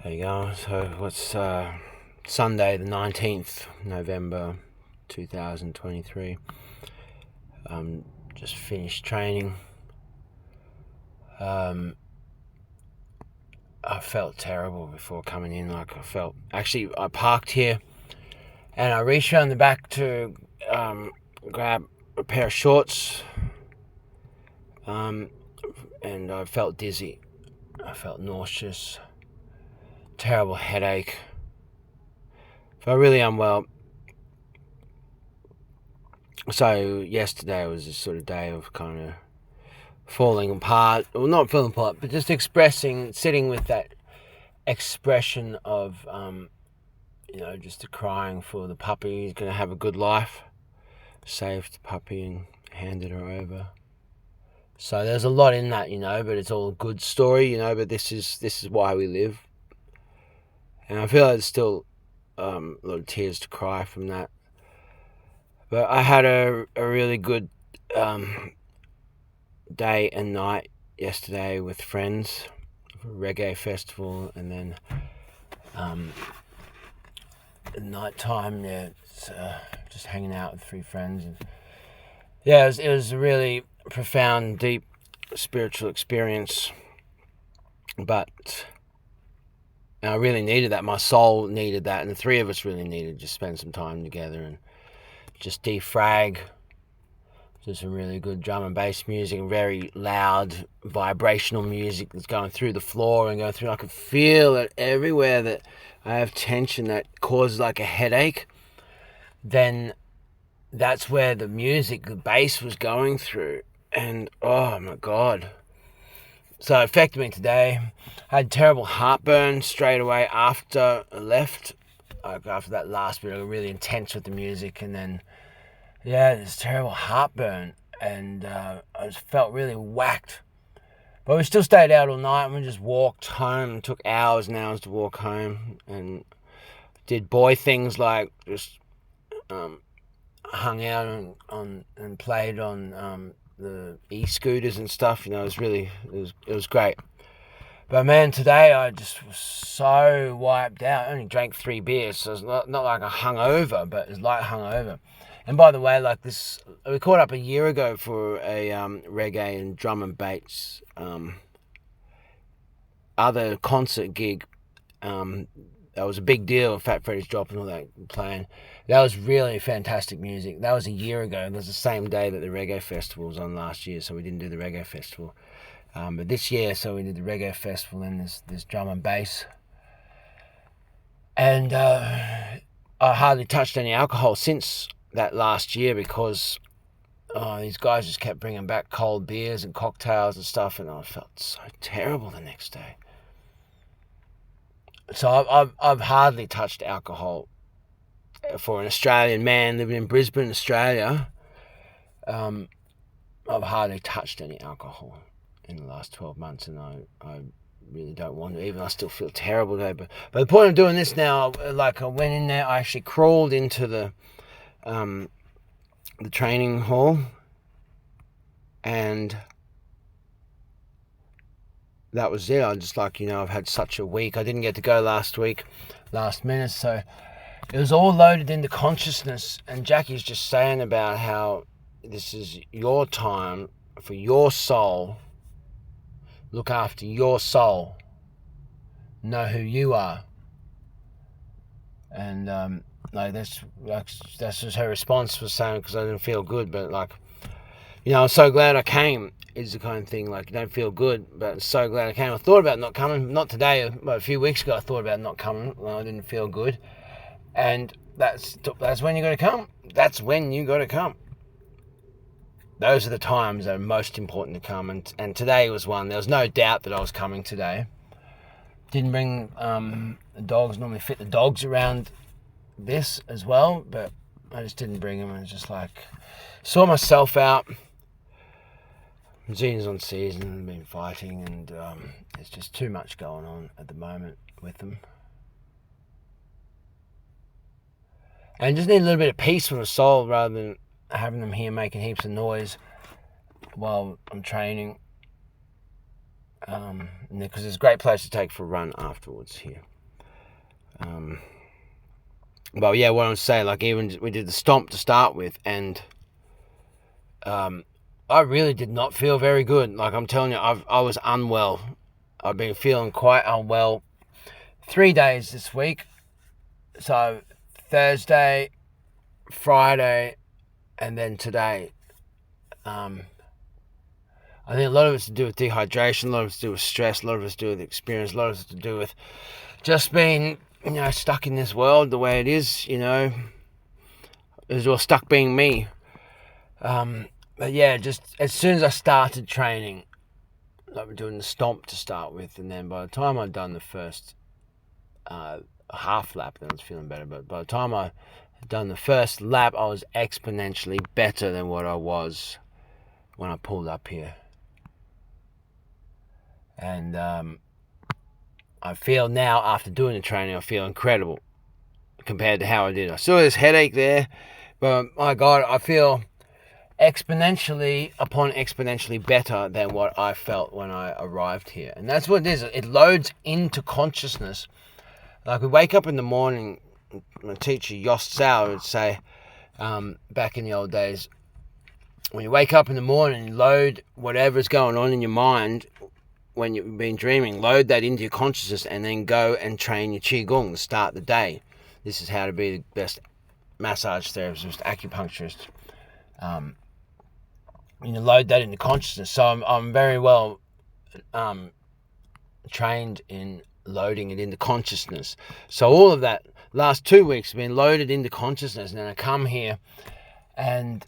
There you go. So what's Sunday the 19th November 2023. Just finished training. I felt terrible before coming in. I parked here and I reached around the back to grab a pair of shorts, and I felt dizzy. I felt nauseous, terrible headache. Felt really unwell. So yesterday was a sort of day of kind of falling apart. Well, not falling apart, but just sitting with that expression of, just crying for the puppy. He's going to have a good life. Saved the puppy and handed her over. So there's a lot in that, but it's all a good story, but this is why we live. And I feel like there's still a lot of tears to cry from that. But I had a really good day and night yesterday with friends for a reggae festival, and then at night time, it's, just hanging out with 3 friends. And it was a really profound, deep spiritual experience. But I really needed that. My soul needed that, and the 3 of us really needed to spend some time together and just defrag. Just some really good drum and bass music, and very loud vibrational music that's going through the floor and going through. I could feel it everywhere that I have tension that causes like a headache. Then that's where the music, the bass was going through. And oh my God. So it affected me today. I had terrible heartburn straight away after I left. Like after that last bit, I got really intense with the music, and then this terrible heartburn, and I just felt really whacked. But we still stayed out all night, and we just walked home. It took hours and hours to walk home, and did boy things like just hung out and played on the e-scooters and stuff. It was great. But man, today I just was so wiped out. I only drank 3 beers, so it's not like a hungover, but it's like hungover. And by the way, we caught up a year ago for a reggae and drum and bass other concert gig. That was a big deal. Fat Freddy's Drop and all that playing. That was really fantastic music. That was a year ago. It was the same day that the reggae festival was on last year, so we didn't do the reggae festival. But this year, so we did the reggae festival and this drum and bass. And I hardly touched any alcohol since that last year because these guys just kept bringing back cold beers and cocktails and stuff, and I felt so terrible the next day. So I've hardly touched alcohol for an Australian man living in Brisbane, Australia. I've hardly touched any alcohol in the last 12 months, and I really don't want to. Even I still feel terrible today. But the point of doing this now, I went in there, I actually crawled into the training hall, and that was it. I just I've had such a week. I didn't get to go last minute, so it was all loaded into consciousness. And Jackie's just saying about how this is your time for your soul. Look after your soul. Know who you are. And that's just her response was saying, because I didn't feel good, but I'm so glad I came. Is the kind of thing you don't feel good, but I'm so glad I came. I thought about not coming, not today, but a few weeks ago I thought about not coming when I didn't feel good, and that's when you got to come. That's when you got to come. Those are the times that are most important to come, and today was one. There was no doubt that I was coming today. Didn't bring the dogs. Normally fit the dogs around this as well, but I just didn't bring them. I was just saw myself out. Zena's on season and been fighting, and there's just too much going on at the moment with them. And just need a little bit of peace for the soul rather than having them here making heaps of noise while I'm training. Because it's a great place to take for a run afterwards here. But yeah, what I'm saying, like even we did the stomp to start with, and I really did not feel very good. Like I'm telling you, I was unwell. I've been feeling quite unwell 3 days this week. So Thursday, Friday, and then today. I think a lot of it's to do with dehydration, a lot of it's to do with stress, a lot of it's to do with experience, a lot of it's to do with just being, stuck in this world the way it is, as well, stuck being me. But yeah, just as soon as I started training, like doing the stomp to start with, and then by the time I'd done the first half lap, then I was feeling better. But by the time I had done the first lap, I was exponentially better than what I was when I pulled up here. And I feel now, after doing the training, I feel incredible compared to how I did. I still have this headache there, but my God, I feel exponentially better than what I felt when I arrived here. And that's what it is. It loads into consciousness. Like we wake up in the morning, my teacher, Yost Sauer, would say, back in the old days, when you wake up in the morning, you load whatever's going on in your mind when you've been dreaming, load that into your consciousness and then go and train your Qigong to start the day. This is how to be the best massage therapist, acupuncturist. Load that into consciousness. So I'm very well trained in loading it into consciousness. So all of that last 2 weeks have been loaded into consciousness, and then I come here and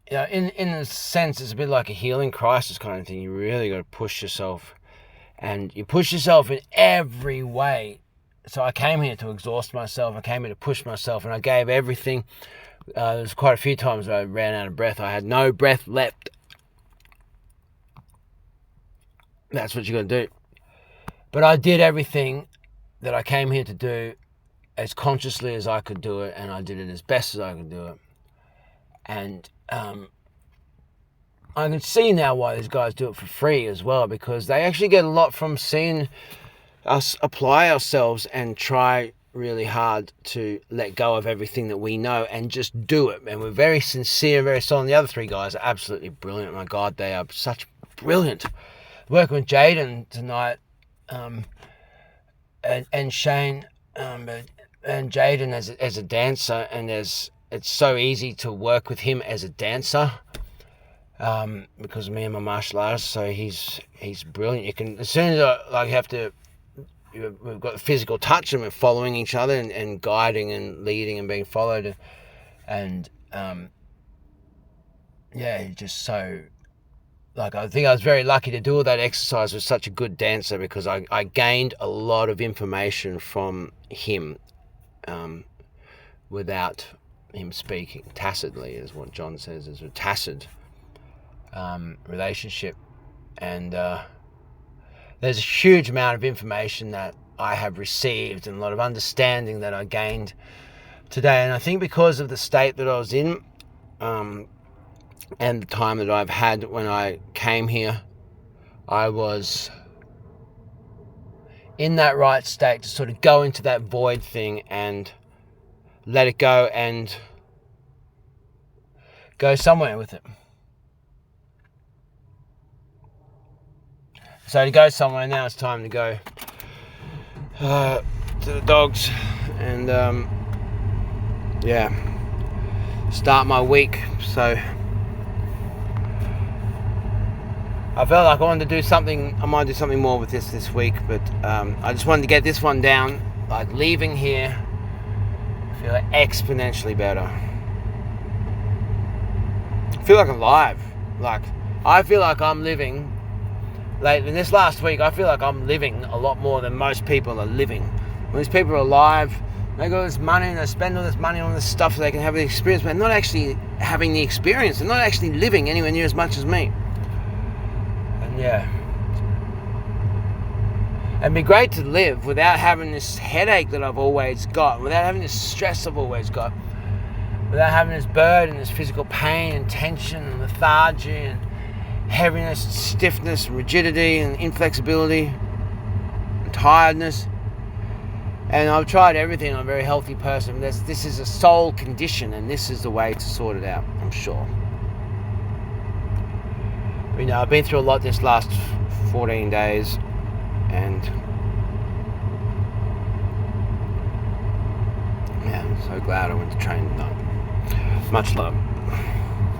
in a sense it's a bit like a healing crisis kind of thing. You really got to push yourself, and you push yourself in every way. So I came here to exhaust myself, I came here to push myself, and I gave everything. There was quite a few times I ran out of breath. I had no breath left. That's what you got to do. But I did everything that I came here to do as consciously as I could do it, and I did it as best as I could do it. And I can see now why these guys do it for free as well, because they actually get a lot from seeing us apply ourselves and try really hard to let go of everything that we know and just do it. And we're very sincere, very solid. The other three guys are absolutely brilliant. My God, they are such brilliant. Working with Jaden tonight, and Shane, and Jaden as a dancer, and it's so easy to work with him as a dancer, because of me and my martial arts. So he's brilliant. You can, as soon as we've got the physical touch and we're following each other and guiding and leading and being followed, and he's just so, I think I was very lucky to do all that exercise with such a good dancer, because I gained a lot of information from him without him speaking, tacitly, is what John says, is a tacit relationship. And there's a huge amount of information that I have received and a lot of understanding that I gained today. And I think because of the state that I was in, and the time that I've had when I came here, I was in that right state to sort of go into that void thing and let it go and go somewhere with it. So to go somewhere, now it's time to go to the dogs and start my week. So I felt like I wanted to do something. I might do something more with this week, but I just wanted to get this one down. Like leaving here, I feel exponentially better. I feel like alive. Like I feel like I'm living. Like in this last week, I feel like I'm living a lot more than most people are living. When these people are alive, they got this money and they spend all this money on this stuff so they can have the experience, but they're not actually having the experience. They're not actually living anywhere near as much as me. And it'd be great to live without having this headache that I've always got, without having this stress I've always got, without having this burden, this physical pain and tension and lethargy and heaviness, stiffness, rigidity and inflexibility and tiredness. And I've tried everything. I'm a very healthy person. This is a soul condition, and this is the way to sort it out, I'm sure. But, you know, I've been through a lot this last 14 days, and yeah, I'm so glad I went to train tonight. Much love.